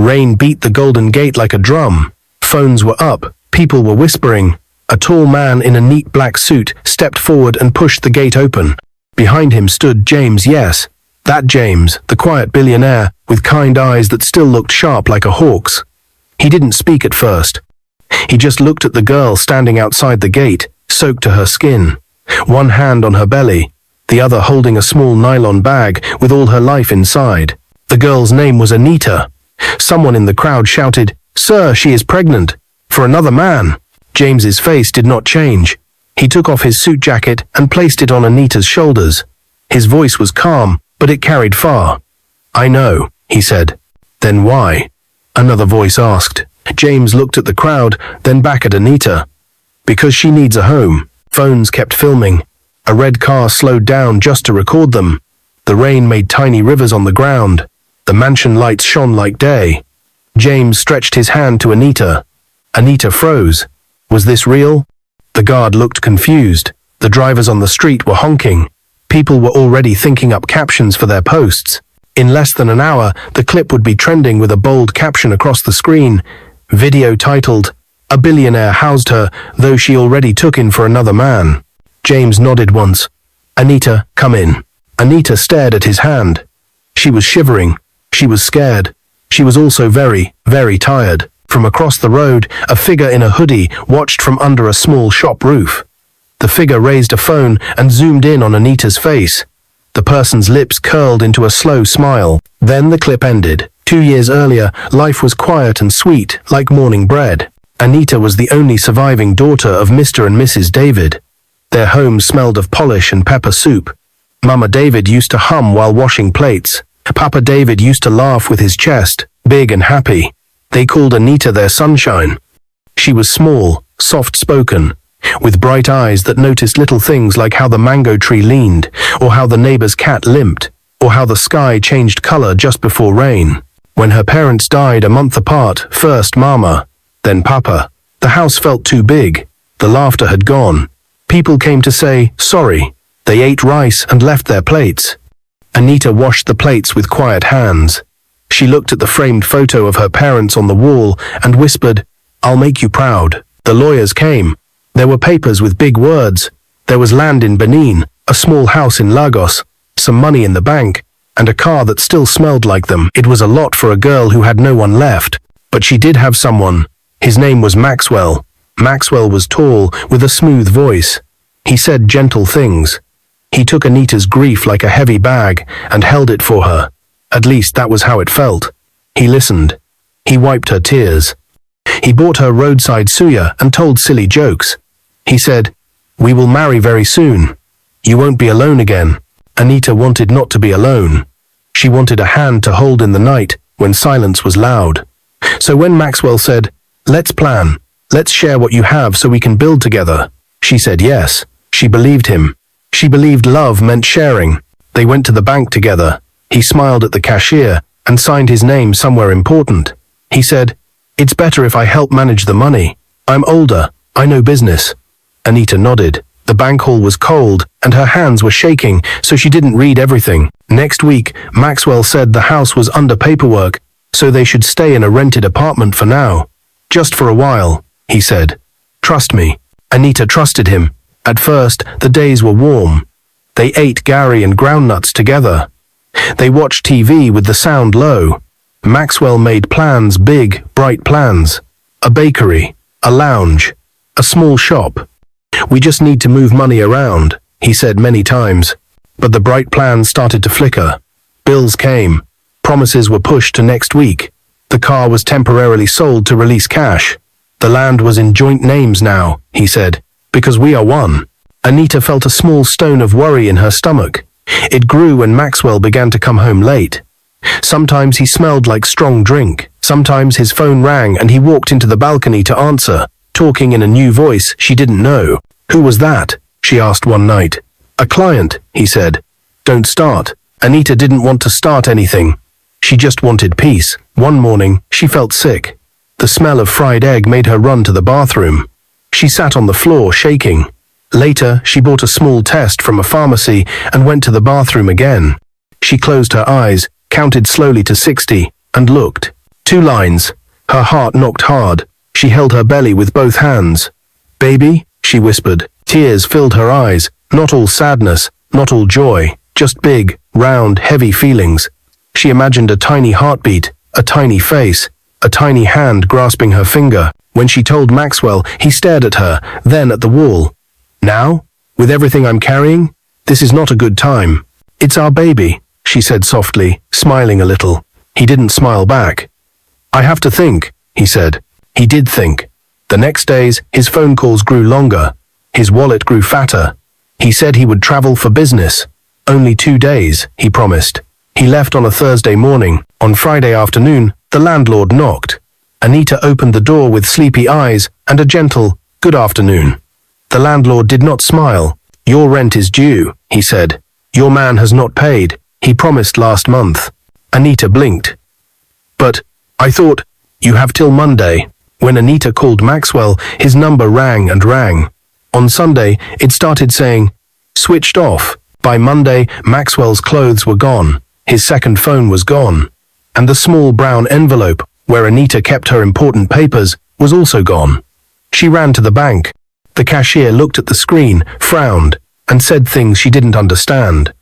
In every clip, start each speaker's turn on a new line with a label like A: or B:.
A: Rain beat the golden gate like a drum. Phones were up. People were whispering. A tall man in a neat black suit stepped forward and pushed the gate open. Behind him stood James, yes, that James, the quiet billionaire, with kind eyes that still looked sharp like a hawk's. He didn't speak at first. He just looked at the girl standing outside the gate, soaked to her skin. One hand on her belly, the other holding a small nylon bag with all her life inside. The girl's name was Anita. Someone in the crowd shouted, "Sir, she is pregnant. For another man." James's face did not change. He took off his suit jacket and placed it on Anita's shoulders. His voice was calm, but it carried far. "I know," he said. "Then why?" another voice asked. James looked at the crowd, then back at Anita. "Because she needs a home." Phones kept filming. A red car slowed down just to record them. The rain made tiny rivers on the ground. The mansion lights shone like day. James stretched his hand to Anita. Anita froze. Was this real? The guard looked confused. The drivers on the street were honking. People were already thinking up captions for their posts. In less than an hour, the clip would be trending with a bold caption across the screen. Video titled, "A billionaire housed her, though she already took in for another man." James nodded once. "Anita, come in." Anita stared at his hand. She was shivering. She was scared. She was also very, very tired. From across the road, a figure in a hoodie watched from under a small shop roof. The figure raised a phone and zoomed in on Anita's face. The person's lips curled into a slow smile. Then the clip ended. 2 years earlier, life was quiet and sweet, like morning bread. Anita was the only surviving daughter of Mr. and Mrs. David. Their home smelled of polish and pepper soup. Mama David used to hum while washing plates. Papa David used to laugh with his chest, big and happy. They called Anita their sunshine. She was small, soft-spoken, with bright eyes that noticed little things like how the mango tree leaned, or how the neighbor's cat limped, or how the sky changed color just before rain. When her parents died a month apart, first Mama, then Papa, the house felt too big. The laughter had gone. People came to say, sorry. They ate rice and left their plates. Anita washed the plates with quiet hands. She looked at the framed photo of her parents on the wall and whispered, I'll make you proud. The lawyers came. There were papers with big words. There was land in Benin, a small house in Lagos, some money in the bank, and a car that still smelled like them. It was a lot for a girl who had no one left. But she did have someone. His name was Maxwell. Maxwell was tall, with a smooth voice. He said gentle things. He took Anita's grief like a heavy bag and held it for her. At least that was how it felt. He listened. He wiped her tears. He bought her roadside suya and told silly jokes. He said, we will marry very soon. You won't be alone again. Anita wanted not to be alone. She wanted a hand to hold in the night when silence was loud. So when Maxwell said, let's plan, let's share what you have so we can build together, she said yes. She believed him. She believed love meant sharing. They went to the bank together. He smiled at the cashier and signed his name somewhere important. He said, it's better if I help manage the money. I'm older. I know business. Anita nodded. The bank hall was cold and her hands were shaking, so she didn't read everything. Next week, Maxwell said the house was under paperwork, so they should stay in a rented apartment for now. Just for a while, he said. Trust me. Anita trusted him. At first, the days were warm. They ate gari and groundnuts together. They watched TV with the sound low. Maxwell made plans, big, bright plans. A bakery, a lounge, a small shop. We just need to move money around, he said many times. But the bright plans started to flicker. Bills came. Promises were pushed to next week. The car was temporarily sold to release cash. The land was in joint names now, he said, because we are one. Anita felt a small stone of worry in her stomach. It grew when Maxwell began to come home late. Sometimes he smelled like strong drink. Sometimes his phone rang and he walked into the balcony to answer, talking in a new voice she didn't know. Who was that? She asked one night. A client, he said. Don't start. Anita didn't want to start anything. She just wanted peace. One morning, she felt sick. The smell of fried egg made her run to the bathroom. She sat on the floor, shaking. Later, she bought a small test from a pharmacy and went to the bathroom again. She closed her eyes, counted slowly to 60, and looked. 2 lines. Her heart knocked hard. She held her belly with both hands. "Baby," she whispered. Tears filled her eyes, not all sadness, not all joy, just big, round, heavy feelings. She imagined a tiny heartbeat, a tiny face, a tiny hand grasping her finger. When she told Maxwell, he stared at her, then at the wall. "Now? With everything I'm carrying? This is not a good time." "It's our baby," she said softly, smiling a little. He didn't smile back. "I have to think," he said. He did think. The next days, his phone calls grew longer. His wallet grew fatter. He said he would travel for business. Only 2 days, he promised. He left on a Thursday morning. On Friday afternoon, the landlord knocked. Anita opened the door with sleepy eyes and a gentle, "Good afternoon." The landlord did not smile. "Your rent is due," he said. "Your man has not paid. He promised last month." Anita blinked. "But, I thought, you have till Monday." When Anita called Maxwell, his number rang and rang. On Sunday, it started saying, "Switched off." By Monday, Maxwell's clothes were gone. His second phone was gone. And the small brown envelope, where Anita kept her important papers, was also gone. She ran to the bank. The cashier looked at the screen, frowned, and said things she didn't understand.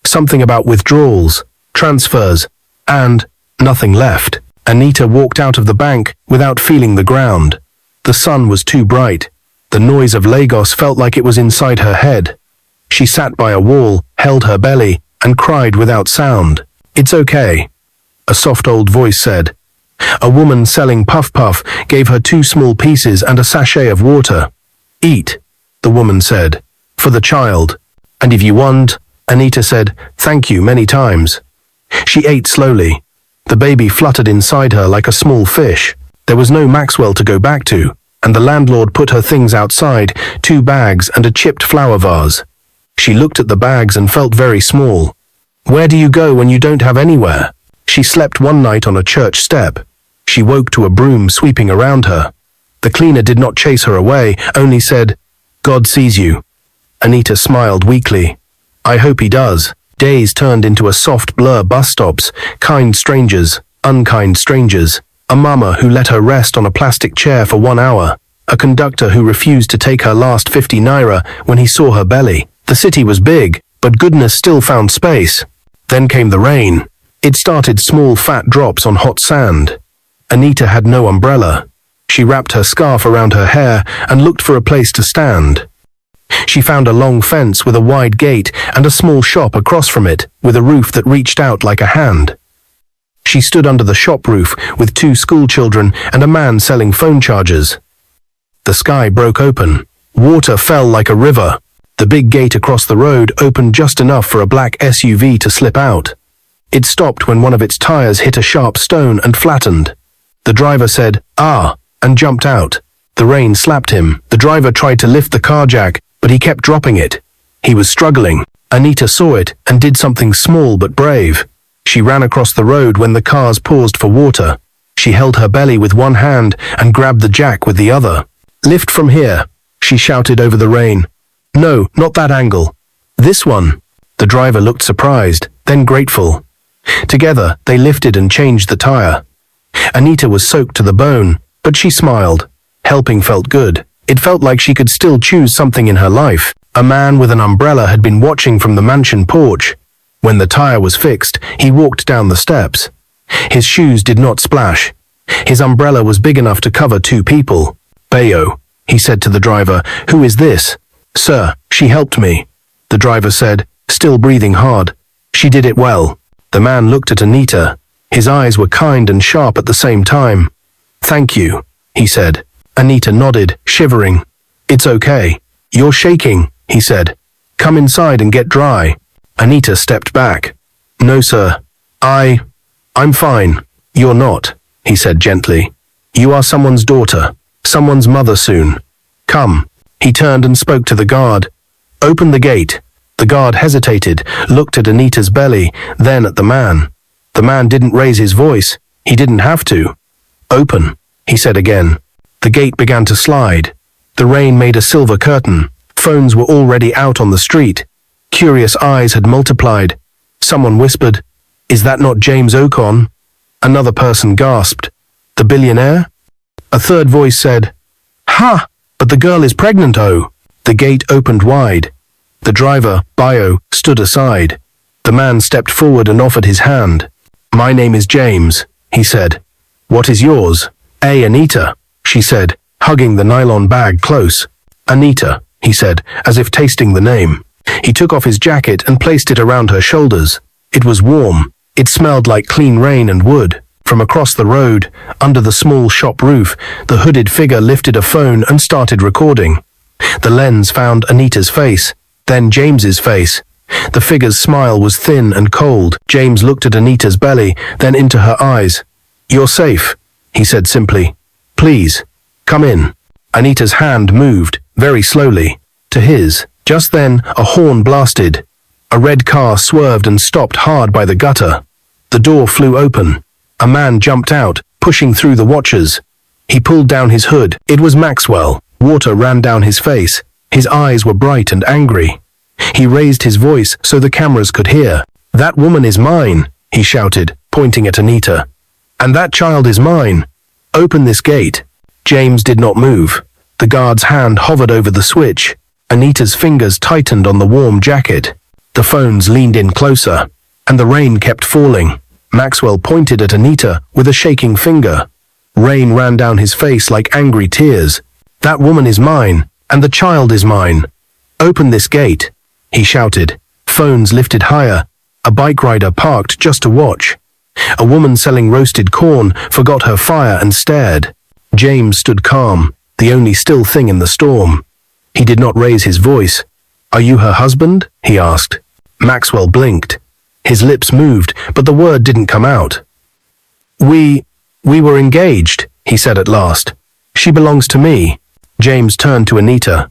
A: Something about withdrawals, transfers, and nothing left. Anita walked out of the bank without feeling the ground. The sun was too bright. The noise of Lagos felt like it was inside her head. She sat by a wall, held her belly, and cried without sound. "It's okay," a soft old voice said. A woman selling puff-puff gave her 2 small pieces and a sachet of water. "Eat," the woman said, "for the child. And if you want," Anita said, "thank you many times." She ate slowly. The baby fluttered inside her like a small fish. There was no Maxwell to go back to, and the landlord put her things outside, 2 bags and a chipped flower vase. She looked at the bags and felt very small. Where do you go when you don't have anywhere? She slept one night on a church step. She woke to a broom sweeping around her. The cleaner did not chase her away, only said, "God sees you." Anita smiled weakly. "I hope he does." Days turned into a soft blur. Bus stops, kind strangers, unkind strangers. A mama who let her rest on a plastic chair for 1 hour. A conductor who refused to take her last 50 naira when he saw her belly. The city was big, but goodness still found space. Then came the rain. It started small fat drops on hot sand. Anita had no umbrella. She wrapped her scarf around her hair and looked for a place to stand. She found a long fence with a wide gate and a small shop across from it, with a roof that reached out like a hand. She stood under the shop roof with 2 school children and a man selling phone chargers. The sky broke open. Water fell like a river. The big gate across the road opened just enough for a black SUV to slip out. It stopped when one of its tires hit a sharp stone and flattened. The driver said, "Ah," and jumped out. The rain slapped him. The driver tried to lift the car jack, but he kept dropping it. He was struggling. Anita saw it and did something small but brave. She ran across the road when the cars paused for water. She held her belly with one hand and grabbed the jack with the other. "Lift from here," she shouted over the rain. "No, not that angle. This one." The driver looked surprised, then grateful. Together, they lifted and changed the tire. Anita was soaked to the bone, but she smiled. Helping felt good. It felt like she could still choose something in her life. A man with an umbrella had been watching from the mansion porch. When the tire was fixed, he walked down the steps. His shoes did not splash. His umbrella was big enough to cover 2 people. "Bayo," he said to the driver, "who is this?" "Sir, she helped me," the driver said, still breathing hard. "She did it well." The man looked at Anita. His eyes were kind and sharp at the same time. "Thank you," he said. Anita nodded, shivering. "It's okay. You're shaking," he said. "Come inside and get dry." Anita stepped back. "No, sir. I'm fine." "You're not," he said gently. "You are someone's daughter, someone's mother soon. Come." He turned and spoke to the guard. "Open the gate." The guard hesitated, looked at Anita's belly, then at the man. The man didn't raise his voice. He didn't have to. "Open," he said again. The gate began to slide. The rain made a silver curtain. Phones were already out on the street. Curious eyes had multiplied. Someone whispered, "Is that not James Ocon?" Another person gasped. The billionaire? A third voice said, "Ha! But the girl is pregnant, oh!" The gate opened wide. The driver, Bio, stood aside. The man stepped forward and offered his hand. "My name is James," he said. "What is yours?" Anita," she said, hugging the nylon bag close. "Anita," he said, as if tasting the name. He took off his jacket and placed it around her shoulders. It was warm. It smelled like clean rain and wood. From across the road, under the small shop roof, the hooded figure lifted a phone and started recording. The lens found Anita's face, then James's face. The figure's smile was thin and cold. James looked at Anita's belly, then into her eyes. "You're safe," he said simply. "Please, come in." Anita's hand moved, very slowly, to his. Just then, a horn blasted. A red car swerved and stopped hard by the gutter. The door flew open. A man jumped out, pushing through the watchers. He pulled down his hood. It was Maxwell. Water ran down his face. His eyes were bright and angry. He raised his voice so the cameras could hear. "That woman is mine," he shouted, pointing at Anita. "And that child is mine. Open this gate." James did not move. The guard's hand hovered over the switch. Anita's fingers tightened on the warm jacket. The phones leaned in closer, and the rain kept falling. Maxwell pointed at Anita with a shaking finger. Rain ran down his face like angry tears. "That woman is mine, and the child is mine. Open this gate," he shouted. Phones lifted higher. A bike rider parked just to watch. A woman selling roasted corn forgot her fire and stared. James stood calm, the only still thing in the storm. He did not raise his voice. "Are you her husband?" he asked. Maxwell blinked. His lips moved, but the word didn't come out. We were engaged," he said at last. "She belongs to me." James turned to Anita.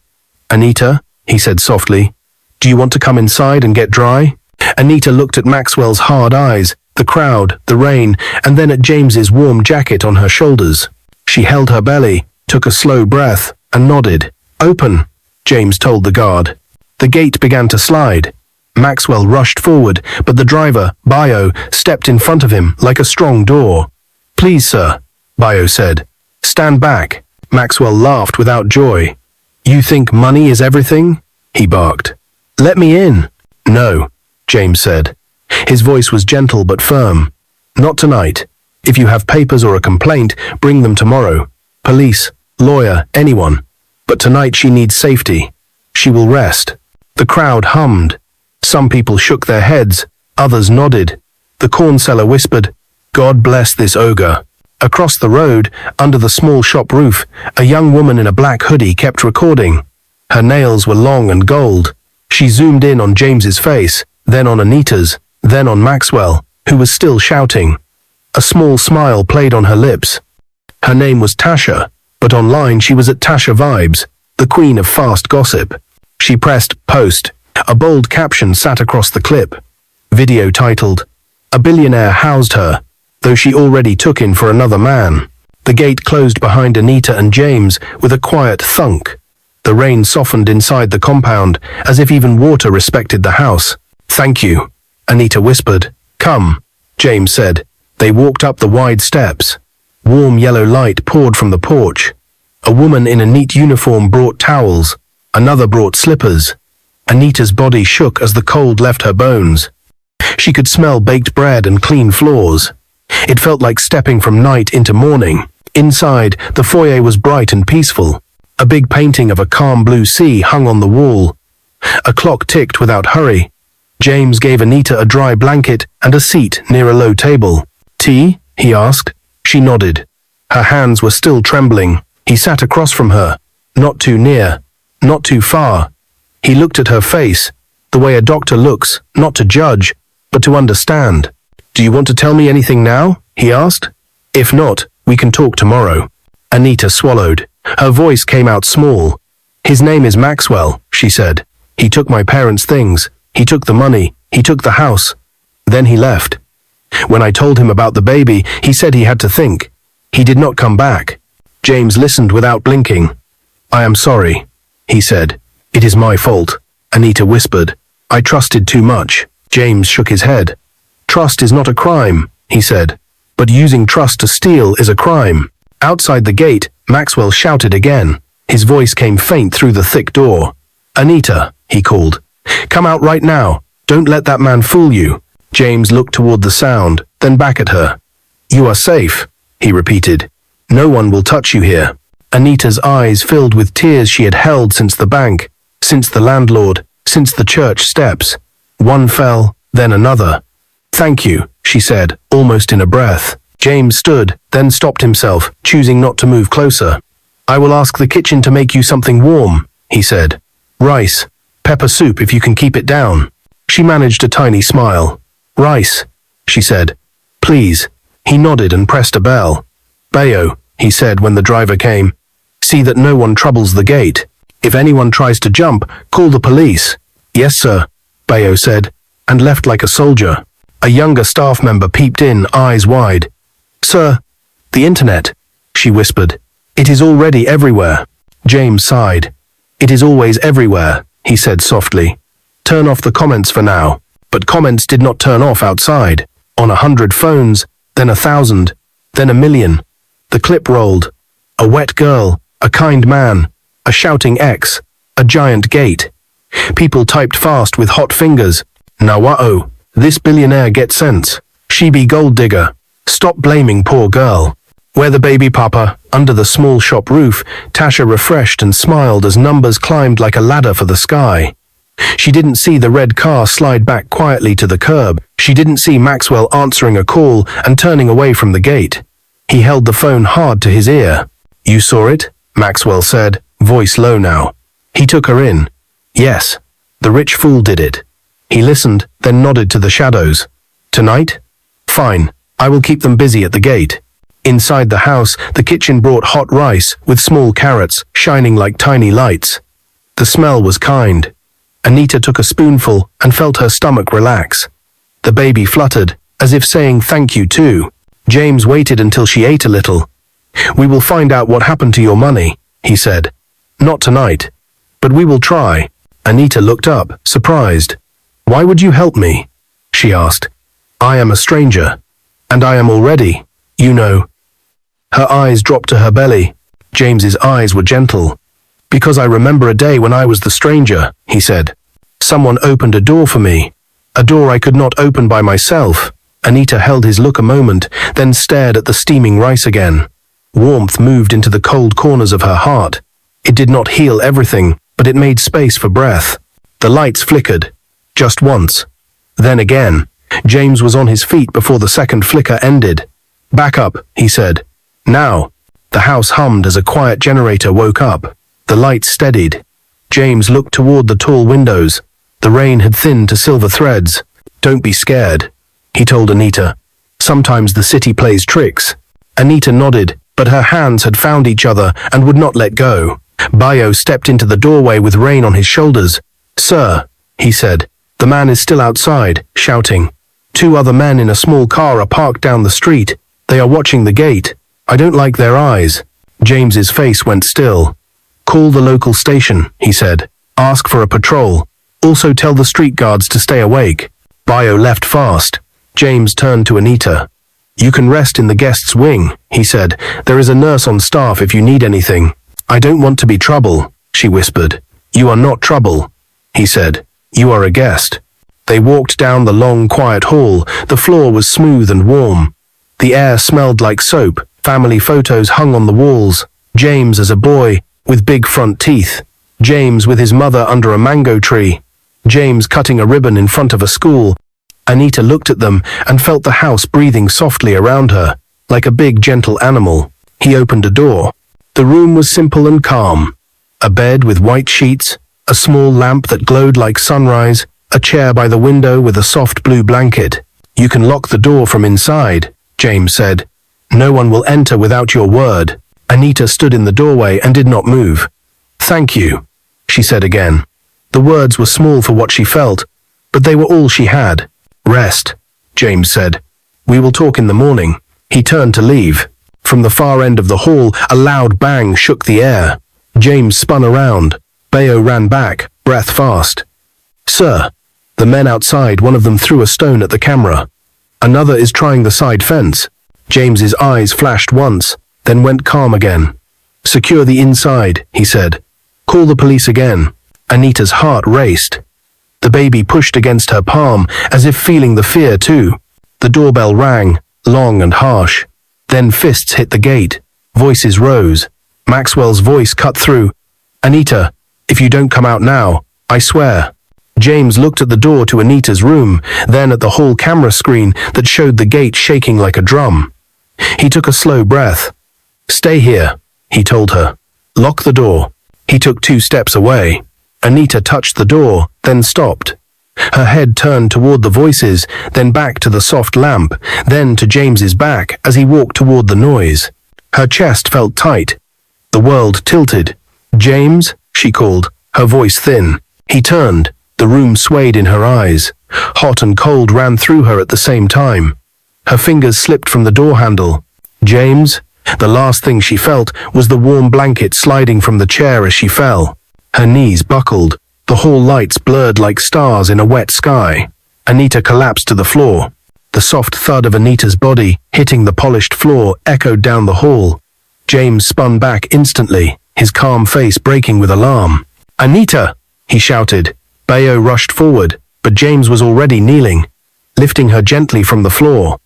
A: "Anita," he said softly, "do you want to come inside and get dry?" Anita looked at Maxwell's hard eyes, the crowd, the rain, and then at James's warm jacket on her shoulders. She held her belly, took a slow breath, and nodded. "Open," James told the guard. The gate began to slide. Maxwell rushed forward, but the driver, Bio, stepped in front of him like a strong door. "Please, sir," Bio said. "Stand back." Maxwell laughed without joy. "You think money is everything?" he barked. "Let me in." "No," James said. His voice was gentle but firm. "Not tonight. If you have papers or a complaint, bring them tomorrow. Police, lawyer, anyone. But tonight she needs safety. She will rest." The crowd hummed. Some people shook their heads, others nodded. The corn seller whispered, "God bless this ogre." Across the road, under the small shop roof, a young woman in a black hoodie kept recording. Her nails were long and gold. She zoomed in on James's face, then on Anita's, then on Maxwell, who was still shouting. A small smile played on her lips. Her name was Tasha, but online she was at Tasha Vibes, the queen of fast gossip. She pressed post. A bold caption sat across the clip. Video titled, "A billionaire housed her, though she already took in for another man." The gate closed behind Anita and James with a quiet thunk. The rain softened inside the compound, as if even water respected the house. "Thank you," Anita whispered. "Come," James said. They walked up the wide steps. Warm yellow light poured from the porch. A woman in a neat uniform brought towels. Another brought slippers. Anita's body shook as the cold left her bones. She could smell baked bread and clean floors. It felt like stepping from night into morning. Inside, the foyer was bright and peaceful. A big painting of a calm blue sea hung on the wall. A clock ticked without hurry. James gave Anita a dry blanket and a seat near a low table. "Tea?" he asked. She nodded. Her hands were still trembling. He sat across from her, not too near, not too far. He looked at her face, the way a doctor looks, not to judge, but to understand. "Do you want to tell me anything now?" he asked. "If not, we can talk tomorrow." Anita swallowed. Her voice came out small. "His name is Maxwell," she said. "He took my parents' things. He took the money. He took the house. Then he left. When I told him about the baby, he said he had to think. He did not come back." James listened without blinking. "I am sorry," he said. "It is my fault," Anita whispered. "I trusted too much." James shook his head. "Trust is not a crime," he said. but using trust to steal is a crime. Outside the gate, Maxwell shouted again. His voice came faint through the thick door. "Anita," he called. "Come out right now. Don't let that man fool you." James looked toward the sound, then back at her. "You are safe," he repeated. "No one will touch you here." Anita's eyes filled with tears she had held since the bank, since the landlord, since the church steps. One fell, then another. "Thank you," she said, almost in a breath. James stood, then stopped himself, choosing not to move closer. "I will ask the kitchen to make you something warm," he said. "Rice, pepper soup if you can keep it down." She managed a tiny smile. "Rice," she said. "Please." He nodded and pressed a bell. "Bayo," he said when the driver came. "See that no one troubles the gate. If anyone tries to jump, call the police." "Yes, sir," Bayo said, and left like a soldier. A younger staff member peeped in, eyes wide. "Sir, the internet," she whispered. "It is already everywhere." James sighed. "It is always everywhere," he said softly. "Turn off the comments for now." But comments did not turn off outside. On 100 phones, then 1,000, then 1,000,000. The clip rolled. A wet girl, a kind man, a shouting ex, a giant gate. People typed fast with hot fingers. "Nawa'o, this billionaire gets sense. She be gold digger. Stop blaming poor girl." "Where the baby papa?" Under the small shop roof, Tasha refreshed and smiled as numbers climbed like a ladder for the sky. She didn't see the red car slide back quietly to the curb. She didn't see Maxwell answering a call and turning away from the gate. He held the phone hard to his ear. "You saw it?" Maxwell said, voice low now. He took her in. "Yes, the rich fool did it." He listened, then nodded to the shadows. "Tonight? Fine, I will keep them busy at the gate." Inside the house, the kitchen brought hot rice with small carrots shining like tiny lights. The smell was kind. Anita took a spoonful and felt her stomach relax. The baby fluttered, as if saying thank you too. James waited until she ate a little. "We will find out what happened to your money," he said. "Not tonight, but we will try." Anita looked up, surprised. "Why would you help me?" she asked. "I am a stranger, and I am already, you know." Her eyes dropped to her belly. James's eyes were gentle. "Because I remember a day when I was the stranger," he said. "Someone opened a door for me, a door I could not open by myself." Anita held his look a moment, then stared at the steaming rice again. Warmth moved into the cold corners of her heart. It did not heal everything, but it made space for breath. The lights flickered, just once. Then again. James was on his feet before the second flicker ended. "Back up," he said. "Now." The house hummed as a quiet generator woke up. The lights steadied. James looked toward the tall windows. The rain had thinned to silver threads. "Don't be scared," he told Anita. "Sometimes the city plays tricks." Anita nodded, but her hands had found each other and would not let go. Bayo stepped into the doorway with rain on his shoulders. "Sir," he said. "The man is still outside, shouting. 2 other men in a small car are parked down the street. They are watching the gate. I don't like their eyes." James's face went still. "Call the local station," he said. "Ask for a patrol. Also tell the street guards to stay awake." Bayo left fast. James turned to Anita. "You can rest in the guest's wing," he said. "There is a nurse on staff if you need anything." "I don't want to be trouble," she whispered. "You are not trouble," he said. "You are a guest." They walked down the long, quiet hall. The floor was smooth and warm. The air smelled like soap. Family photos hung on the walls. James as a boy, with big front teeth. James with his mother under a mango tree. James cutting a ribbon in front of a school. Anita looked at them and felt the house breathing softly around her, like a big, gentle animal. He opened a door. The room was simple and calm. A bed with white sheets, a small lamp that glowed like sunrise, a chair by the window with a soft blue blanket. "You can lock the door from inside," James said. "No one will enter without your word." Anita stood in the doorway and did not move. "Thank you," she said again. The words were small for what she felt, but they were all she had. "Rest," James said. "We will talk in the morning." He turned to leave. From the far end of the hall, a loud bang shook the air. James spun around. Bayo ran back, breath fast. "Sir." The men outside, one of them threw a stone at the camera. "Another is trying the side fence." James's eyes flashed once, then went calm again. "Secure the inside," he said. "Call the police again." Anita's heart raced. The baby pushed against her palm, as if feeling the fear too. The doorbell rang, long and harsh. Then fists hit the gate. Voices rose. Maxwell's voice cut through. "Anita, if you don't come out now, I swear." James looked at the door to Anita's room, then at the hall camera screen that showed the gate shaking like a drum. He took a slow breath. "Stay here," he told her. "Lock the door." He took 2 steps away. Anita touched the door, then stopped. Her head turned toward the voices, then back to the soft lamp, then to James's back as he walked toward the noise. Her chest felt tight. The world tilted. "James?" she called, her voice thin. He turned. The room swayed in her eyes. Hot and cold ran through her at the same time. Her fingers slipped from the door handle. "James?" The last thing she felt was the warm blanket sliding from the chair as she fell. Her knees buckled. The hall lights blurred like stars in a wet sky. Anita collapsed to the floor. The soft thud of Anita's body hitting the polished floor echoed down the hall. James spun back instantly, his calm face breaking with alarm. "Anita!" he shouted. Bayo rushed forward, but James was already kneeling, lifting her gently from the floor.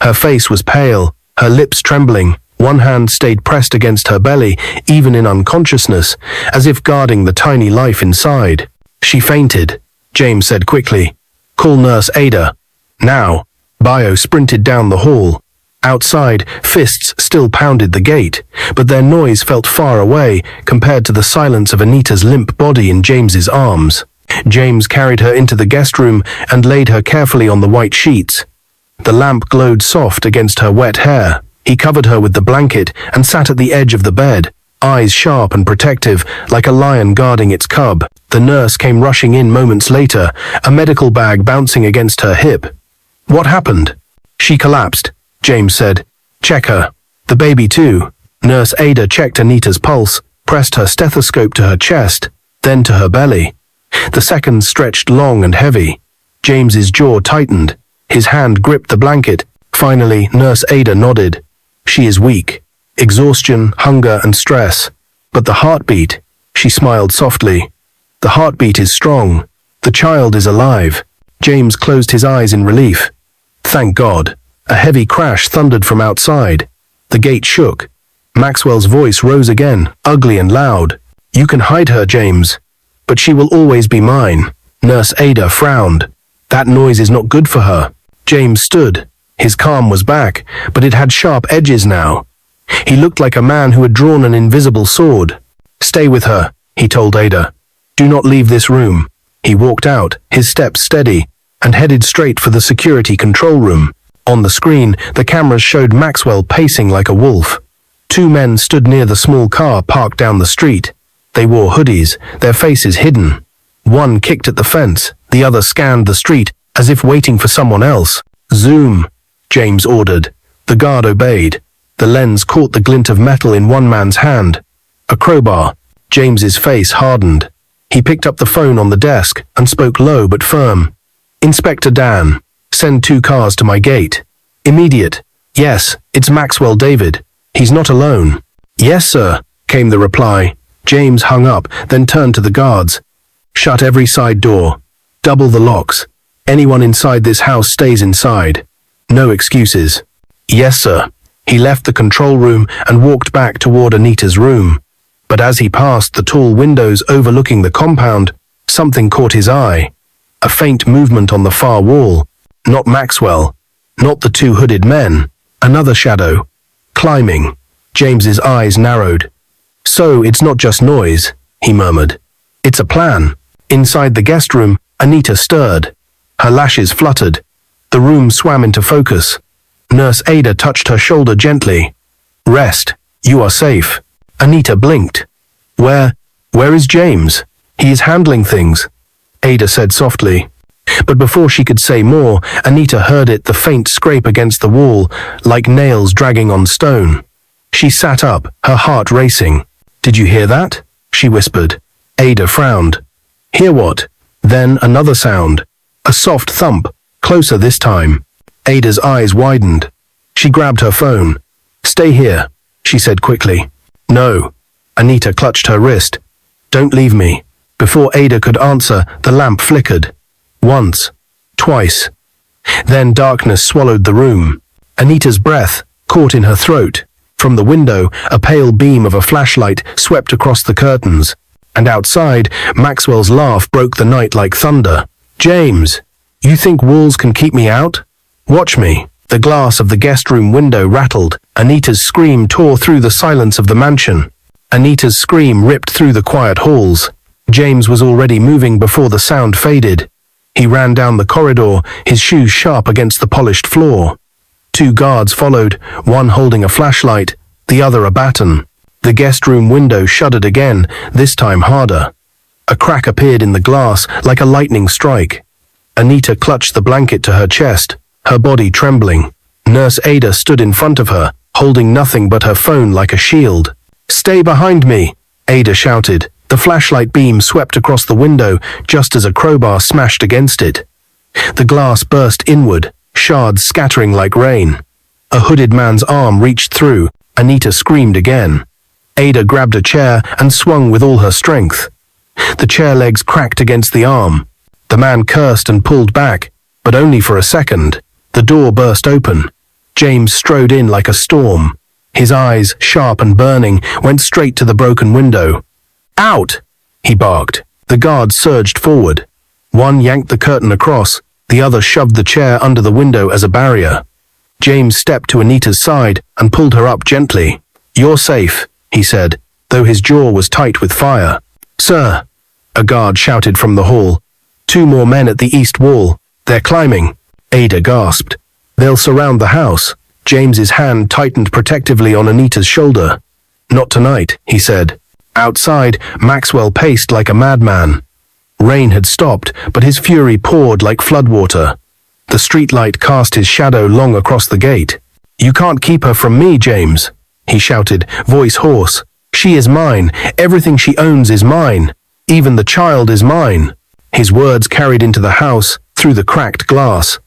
A: Her face was pale, her lips trembling. One hand stayed pressed against her belly, even in unconsciousness, as if guarding the tiny life inside. "She fainted," James said quickly. "Call Nurse Ada. Now." Bayo sprinted down the hall. Outside, fists still pounded the gate, but their noise felt far away compared to the silence of Anita's limp body in James's arms. James carried her into the guest room and laid her carefully on the white sheets. The lamp glowed soft against her wet hair. He covered her with the blanket and sat at the edge of the bed, eyes sharp and protective, like a lion guarding its cub. The nurse came rushing in moments later, a medical bag bouncing against her hip. "What happened?" "She collapsed," James said. "Check her." "The baby too." Nurse Ada checked Anita's pulse, pressed her stethoscope to her chest, then to her belly. The seconds stretched long and heavy. James's jaw tightened. His hand gripped the blanket. Finally, Nurse Ada nodded. "She is weak. Exhaustion, hunger, and stress. But the heartbeat," she smiled softly. "The heartbeat is strong. The child is alive." James closed his eyes in relief. Thank God. A heavy crash thundered from outside. The gate shook. Maxwell's voice rose again, ugly and loud. "You can hide her, James. But she will always be mine." Nurse Ada frowned. "That noise is not good for her." James stood. His calm was back, but it had sharp edges now. He looked like a man who had drawn an invisible sword. "Stay with her," he told Ada. "Do not leave this room." He walked out, his steps steady, and headed straight for the security control room. On the screen, the cameras showed Maxwell pacing like a wolf. 2 men stood near the small car parked down the street. They wore hoodies, their faces hidden. One kicked at the fence, the other scanned the street, as if waiting for someone else. "Zoom," James ordered. The guard obeyed. The lens caught the glint of metal in one man's hand. A crowbar. James's face hardened. He picked up the phone on the desk and spoke low but firm. "Inspector Dan, send 2 cars to my gate. Immediate." "Yes, it's Maxwell David. He's not alone." "Yes, sir," came the reply. James hung up, then turned to the guards. "Shut every side door. Double the locks. Anyone inside this house stays inside. No excuses." "Yes, sir." He left the control room and walked back toward Anita's room. But as he passed the tall windows overlooking the compound, something caught his eye. A faint movement on the far wall. Not Maxwell. Not the 2 hooded men. Another shadow. Climbing. James's eyes narrowed. "So it's not just noise," he murmured. "It's a plan." Inside the guest room, Anita stirred. Her lashes fluttered. The room swam into focus. Nurse Ada touched her shoulder gently. "Rest. You are safe." Anita blinked. Where is James?" "He is handling things," Ada said softly. But before she could say more, Anita heard it, the faint scrape against the wall, like nails dragging on stone. She sat up, her heart racing. "Did you hear that?" she whispered. Ada frowned. "Hear what?" Then another sound. A soft thump, closer this time. Ada's eyes widened. She grabbed her phone. "Stay here," she said quickly. "No." Anita clutched her wrist. "Don't leave me." Before Ada could answer, the lamp flickered. Once. Twice. Then darkness swallowed the room. Anita's breath caught in her throat. From the window, a pale beam of a flashlight swept across the curtains. And outside, Maxwell's laugh broke the night like thunder. "James, you think walls can keep me out? Watch me." The glass of the guest room window rattled. Anita's scream tore through the silence of the mansion. Anita's scream ripped through the quiet halls. James was already moving before the sound faded. He ran down the corridor, his shoes sharp against the polished floor. 2 guards followed, one holding a flashlight, the other a baton. The guest room window shuddered again, this time harder. A crack appeared in the glass like a lightning strike. Anita clutched the blanket to her chest, her body trembling. Nurse Ada stood in front of her, holding nothing but her phone like a shield. "Stay behind me," Ada shouted. The flashlight beam swept across the window just as a crowbar smashed against it. The glass burst inward, shards scattering like rain. A hooded man's arm reached through. Anita screamed again. Ada grabbed a chair and swung with all her strength. The chair legs cracked against the arm. The man cursed and pulled back, but only for a second. The door burst open. James strode in like a storm. His eyes, sharp and burning, went straight to the broken window. "Out!" he barked. The guards surged forward. One yanked the curtain across, the other shoved the chair under the window as a barrier. James stepped to Anita's side and pulled her up gently. "You're safe," he said, though his jaw was tight with fire. "Sir," a guard shouted from the hall. 2 more men at the east wall. "They're climbing." Ada gasped. "They'll surround the house." James's hand tightened protectively on Anita's shoulder. "Not tonight," he said. Outside, Maxwell paced like a madman. Rain had stopped, but his fury poured like floodwater. The streetlight cast his shadow long across the gate. "You can't keep her from me, James," he shouted, voice hoarse. "She is mine. Everything she owns is mine. Even the child is mine." His words carried into the house, through the cracked glass.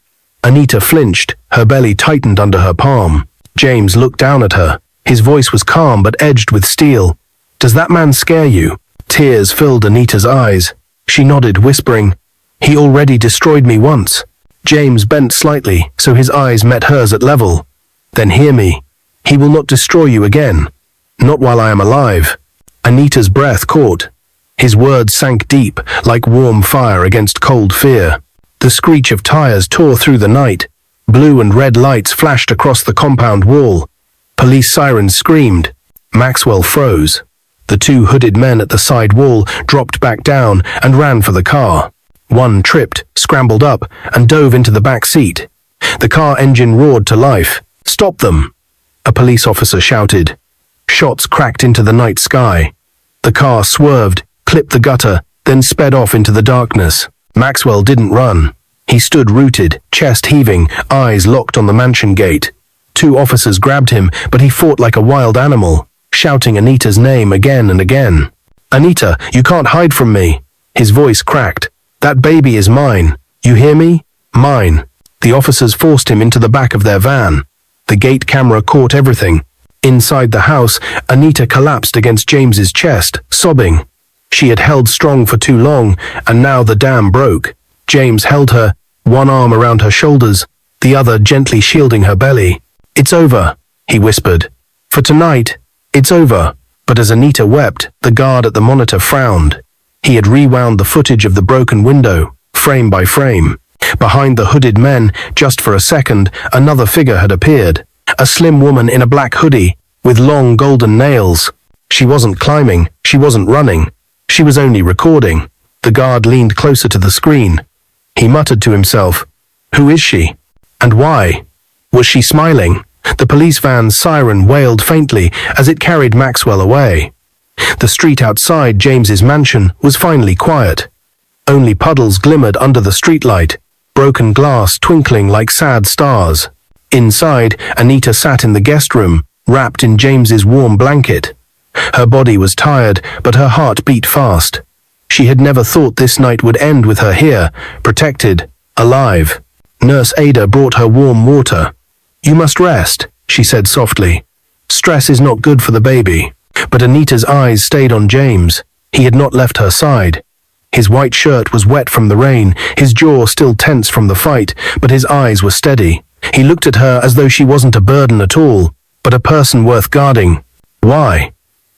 A: Anita flinched, her belly tightened under her palm. James looked down at her. His voice was calm but edged with steel. "Does that man scare you?" Tears filled Anita's eyes. She nodded, whispering, "He already destroyed me once." James bent slightly, so his eyes met hers at level. "Then hear me. He will not destroy you again. Not while I am alive." Anita's breath caught. His words sank deep, like warm fire against cold fear. The screech of tires tore through the night. Blue and red lights flashed across the compound wall. Police sirens screamed. Maxwell froze. The 2 hooded men at the side wall dropped back down and ran for the car. One tripped, scrambled up, and dove into the back seat. The car engine roared to life. "Stop them!" a police officer shouted. Shots cracked into the night sky. The car swerved, clipped the gutter, then sped off into the darkness. Maxwell didn't run. He stood rooted, chest heaving, eyes locked on the mansion gate. 2 officers grabbed him, but he fought like a wild animal, shouting Anita's name again and again. "Anita, you can't hide from me." His voice cracked. "That baby is mine. You hear me? Mine." The officers forced him into the back of their van. The gate camera caught everything. Inside the house, Anita collapsed against James's chest, sobbing. She had held strong for too long, and now the dam broke. James held her, one arm around her shoulders, the other gently shielding her belly. "It's over," he whispered. "For tonight, it's over." But as Anita wept, the guard at the monitor frowned. He had rewound the footage of the broken window, frame by frame. Behind the hooded men, just for a second, another figure had appeared. A slim woman in a black hoodie, with long golden nails. She wasn't climbing, she wasn't running. She was only recording. The guard leaned closer to the screen. He muttered to himself, "Who is she? And why?" Was she smiling? The police van's siren wailed faintly as it carried Maxwell away. The street outside James's mansion was finally quiet. Only puddles glimmered under the streetlight, broken glass twinkling like sad stars. Inside, Anita sat in the guest room, wrapped in James's warm blanket. Her body was tired, but her heart beat fast. She had never thought this night would end with her here, protected, alive. Nurse Ada brought her warm water. You must rest, she said softly. Stress is not good for the baby. But Anita's eyes stayed on James. He had not left her side. His white shirt was wet from the rain, his jaw still tense from the fight, but his eyes were steady. He looked at her as though she wasn't a burden at all, but a person worth guarding. Why?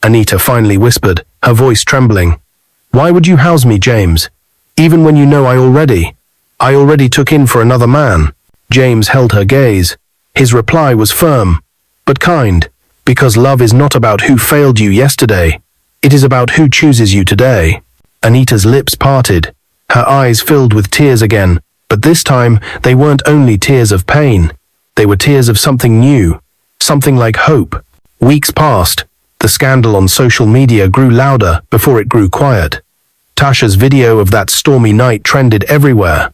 A: Anita finally whispered, her voice trembling. Why would you house me, James? Even when you know I already took in for another man. James held her gaze. His reply was firm, but kind, because love is not about who failed you yesterday. It is about who chooses you today. Anita's lips parted. Her eyes filled with tears again, but this time they weren't only tears of pain. They were tears of something new, something like hope. Weeks passed. The scandal on social media grew louder before it grew quiet. Tasha's video of that stormy night trended everywhere.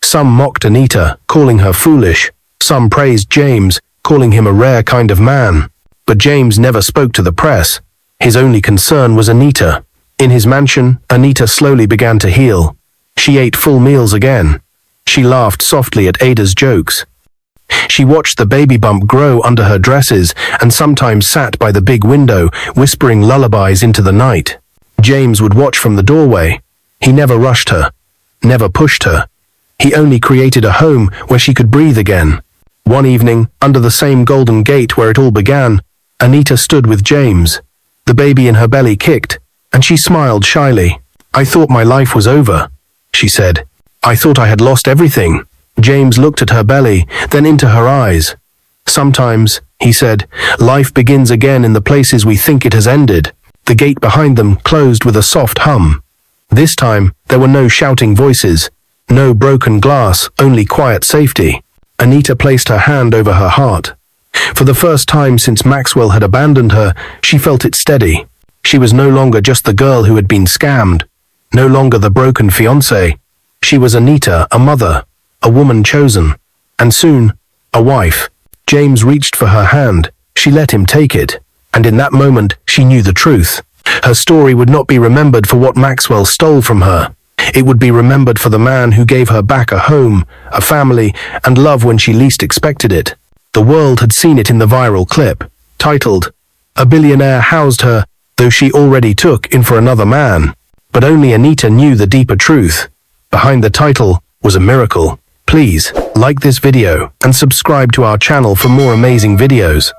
A: Some mocked Anita, calling her foolish. Some praised James, calling him a rare kind of man. But James never spoke to the press. His only concern was Anita. In his mansion, Anita slowly began to heal. She ate full meals again. She laughed softly at Ada's jokes. She watched the baby bump grow under her dresses and sometimes sat by the big window, whispering lullabies into the night. James would watch from the doorway. He never rushed her, never pushed her. He only created a home where she could breathe again. One evening, under the same golden gate where it all began, Anita stood with James. The baby in her belly kicked, and she smiled shyly. I thought my life was over, she said. I thought I had lost everything. James looked at her belly, then into her eyes. Sometimes, he said, life begins again in the places we think it has ended. The gate behind them closed with a soft hum. This time, there were no shouting voices, no broken glass, only quiet safety. Anita placed her hand over her heart. For the first time since Maxwell had abandoned her, she felt it steady. She was no longer just the girl who had been scammed, no longer the broken fiancé. She was Anita, a mother, a woman chosen, and soon, a wife. James reached for her hand. She let him take it, and in that moment, she knew the truth. Her story would not be remembered for what Maxwell stole from her. It would be remembered for the man who gave her back a home, a family, and love when she least expected it. The world had seen it in the viral clip, titled, "A Billionaire Housed Her, Though She Already Took in for Another Man." But only Anita knew the deeper truth. Behind the title was a miracle. Please, like this video and subscribe to our channel for more amazing videos.